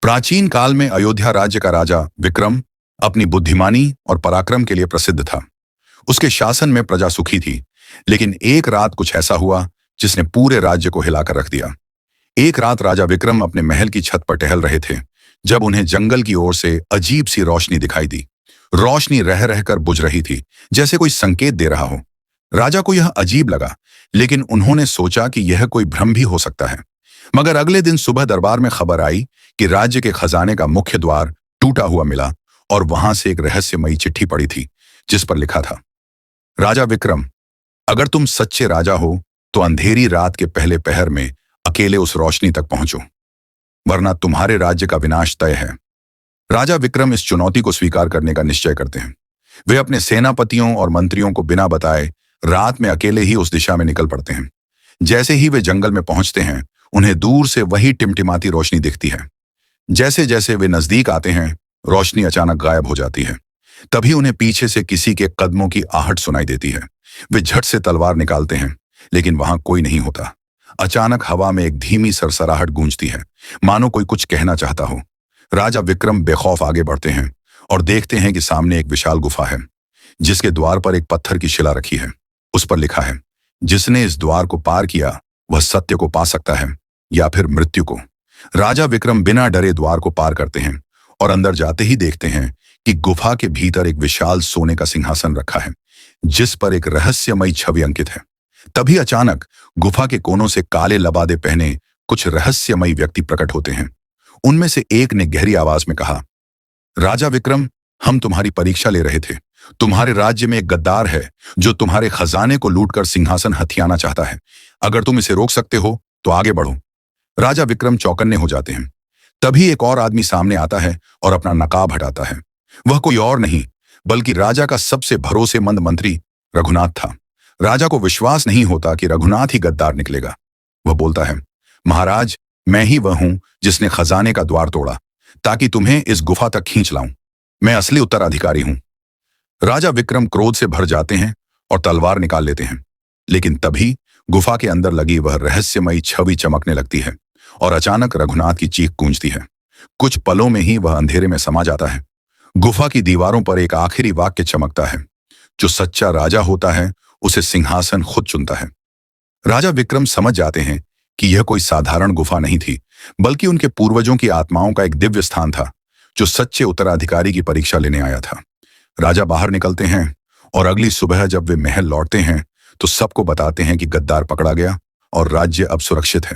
प्राचीन काल में अयोध्या राज्य का राजा विक्रम अपनी बुद्धिमानी और पराक्रम के लिए प्रसिद्ध था। उसके शासन में प्रजा सुखी थी, लेकिन एक रात कुछ ऐसा हुआ जिसने पूरे राज्य को हिलाकर रख दिया। एक रात राजा विक्रम अपने महल की छत पर टहल रहे थे, जब उन्हें जंगल की ओर से अजीब सी रोशनी दिखाई दी। रोशनी रह रहकर बुझ रही थी, जैसे कोई संकेत दे रहा हो। राजा को यह अजीब लगा, लेकिन उन्होंने सोचा कि यह कोई भ्रम भी हो सकता है। मगर अगले दिन सुबह दरबार में खबर आई कि राज्य के खजाने का मुख्य द्वार टूटा हुआ मिला और वहां से एक रहस्यमयी चिट्ठी पड़ी थी, जिस पर लिखा था, राजा विक्रम, अगर तुम सच्चे राजा हो तो अंधेरी रात के पहले पहर में अकेले उस रोशनी तक पहुंचो, वरना तुम्हारे राज्य का विनाश तय है। राजा विक्रम इस चुनौती को स्वीकार करने का निश्चय करते हैं। वे अपने सेनापतियों और मंत्रियों को बिना बताए रात में अकेले ही उस दिशा में निकल पड़ते हैं। जैसे ही वे जंगल में पहुंचते हैं, उन्हें दूर से वही टिमटिमाती रोशनी दिखती है। जैसे जैसे वे नजदीक आते हैं, रोशनी अचानक गायब हो जाती है। तभी उन्हें पीछे से किसी के कदमों की आहट सुनाई देती है। वे झट से तलवार निकालते हैं, लेकिन वहां कोई नहीं होता। अचानक हवा में एक धीमी सरसराहट गूंजती है, मानो कोई कुछ कहना चाहता हो। राजा विक्रम बेखौफ आगे बढ़ते हैं और देखते हैं कि सामने एक विशाल गुफा है, जिसके द्वार पर एक पत्थर की शिला रखी है। उस पर लिखा है, जिसने इस द्वार को पार किया वह सत्य को पा सकता है या फिर मृत्यु को। राजा विक्रम बिना डरे द्वार को पार करते हैं और अंदर जाते ही देखते हैं कि गुफा के भीतर एक विशाल सोने का सिंहासन रखा है, जिस पर एक रहस्यमयी छवि अंकित है। तभी अचानक गुफा के कोनों से काले लबादे पहने कुछ रहस्यमयी व्यक्ति प्रकट होते हैं। उनमें से एक ने गहरी आवाज में कहा, राजा विक्रम, हम तुम्हारी परीक्षा ले रहे थे। तुम्हारे राज्य में एक गद्दार है जो तुम्हारे खजाने को लूटकर सिंहासन हथियाना चाहता है। अगर तुम इसे रोक सकते हो तो आगे बढ़ो। राजा विक्रम चौकन्ने हो जाते हैं। तभी एक और आदमी सामने आता है और अपना नकाब हटाता है। वह कोई और नहीं बल्कि राजा का सबसे भरोसेमंद मंत्री रघुनाथ था। राजा को विश्वास नहीं होता कि रघुनाथ ही गद्दार निकलेगा। वह बोलता है, महाराज, मैं ही वह हूं जिसने खजाने का द्वार तोड़ा ताकि तुम्हें इस गुफा तक खींच लाऊं। मैं असली उत्तराधिकारी हूं। राजा विक्रम क्रोध से भर जाते हैं और तलवार निकाल लेते हैं, लेकिन तभी गुफा के अंदर लगी वह रहस्यमयी छवि चमकने लगती है और अचानक रघुनाथ की चीख गूंजती है। कुछ पलों में ही वह अंधेरे में समा जाता है। गुफा की दीवारों पर एक आखिरी वाक्य चमकता है, जो सच्चा राजा होता है उसे सिंहासन खुद चुनता है। राजा विक्रम समझ जाते हैं कि यह कोई साधारण गुफा नहीं थी, बल्कि उनके पूर्वजों की आत्माओं का एक दिव्य स्थान था, जो सच्चे उत्तराधिकारी की परीक्षा लेने आया था। राजा बाहर निकलते हैं और अगली सुबह जब वे महल लौटते हैं तो सबको बताते हैं कि गद्दार पकड़ा गया और राज्य अब सुरक्षित है।